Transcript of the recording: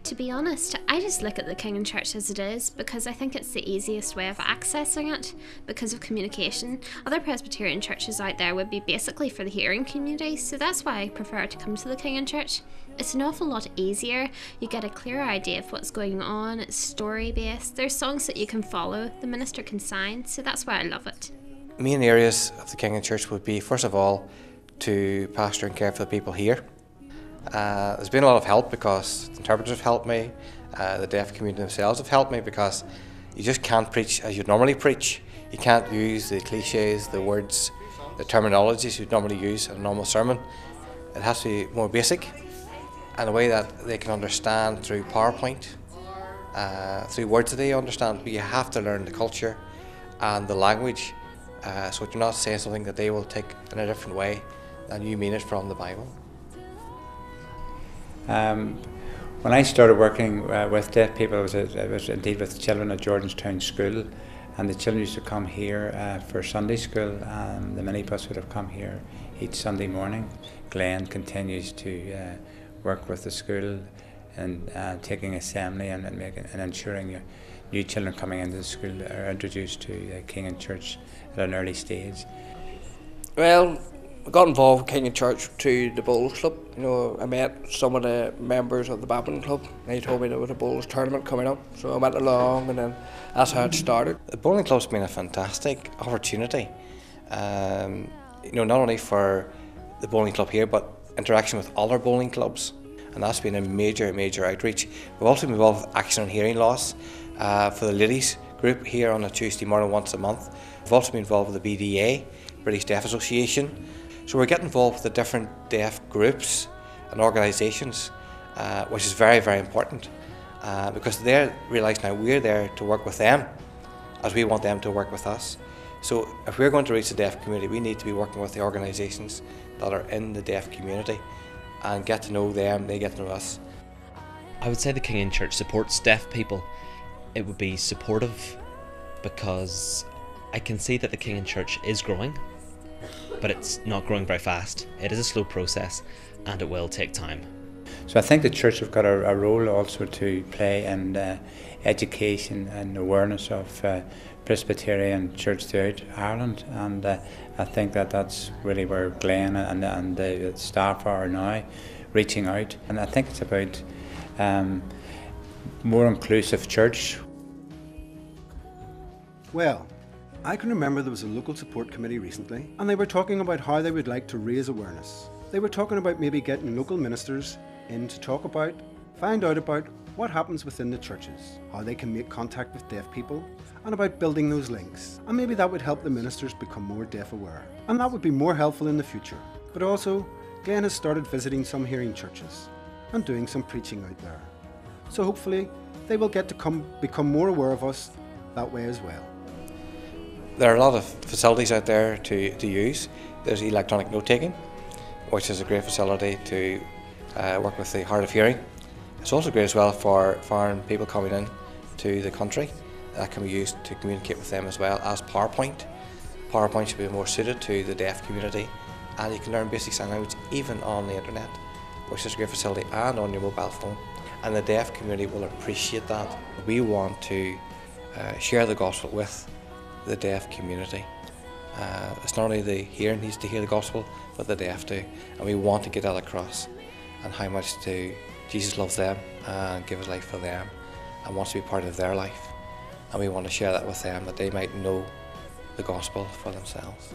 To be honest, I just look at the Kinghan Church as it is because I think it's the easiest way of accessing it because of communication. Other Presbyterian churches out there would be basically for the hearing community, so that's why I prefer to come to the Kinghan Church. It's an awful lot easier, you get a clearer idea of what's going on, it's story based, there's songs that you can follow, the minister can sign, so that's why I love it. Main areas of the Kinghan Church would be, first of all, to pastor and care for the people here. There's been a lot of help because the interpreters have helped me, the deaf community themselves have helped me, because you just can't preach as you'd normally preach. You can't use the cliches, the words, the terminologies you'd normally use in a normal sermon. It has to be more basic, and a way that they can understand through PowerPoint, through words that they understand, but you have to learn the culture and the language, so you're not saying something that they will take in a different way than you mean it from the Bible. When I started working with deaf people, it was indeed with children at Jordanstown School, and the children used to come here for Sunday school, and the minibus would have come here each Sunday morning. Glen continues to work with the school and taking assembly and ensuring new children coming into the school are introduced to Kinghan Church at an early stage. Well, I got involved with Kinghan Church to the bowls club. You know, I met some of the members of the badminton club. They told me there was a bowls tournament coming up, so I went along, and then that's how it started. The bowling club's been a fantastic opportunity. Not only for the bowling club here, but interaction with other bowling clubs, and that's been a major outreach. We've also been involved with action on hearing loss for the ladies group here on a Tuesday morning once a month. We've also been involved with the BDA, British Deaf Association. So we're getting involved with the different deaf groups and organisations, which is very important, because they realise now we're there to work with them as we want them to work with us. So if we're going to reach the deaf community, we need to be working with the organisations that are in the deaf community and get to know them, they get to know us. I would say the Kinghan Church supports deaf people. It would be supportive because I can see that the Kinghan Church is growing, but it's not growing very fast. It is a slow process and it will take time. So I think the church have got a role also to play in education and awareness of Presbyterian church throughout Ireland, and I think that's really where Glen and the staff are now, reaching out, and I think it's about more inclusive church. Well, I can remember there was a local support committee recently, and they were talking about how they would like to raise awareness. They were talking about maybe getting local ministers in to talk about, find out about what happens within the churches, how they can make contact with deaf people, and about building those links. And maybe that would help the ministers become more deaf aware. And that would be more helpful in the future. But also, Glen has started visiting some hearing churches and doing some preaching out there. So hopefully, they will get to become more aware of us that way as well. There are a lot of facilities out there to use. There's electronic note-taking, which is a great facility to work with the hard of hearing. It's also great as well for foreign people coming in to the country. That can be used to communicate with them as well as PowerPoint. PowerPoint should be more suited to the deaf community, and you can learn basic sign language even on the internet, which is a great facility, and on your mobile phone. And the deaf community will appreciate that. We want to share the gospel with the deaf community. It's not only the hearing needs to hear the gospel, but the deaf too, and we want to get that across, and how much Jesus loves them and give his life for them and wants to be part of their life, and we want to share that with them, that they might know the gospel for themselves.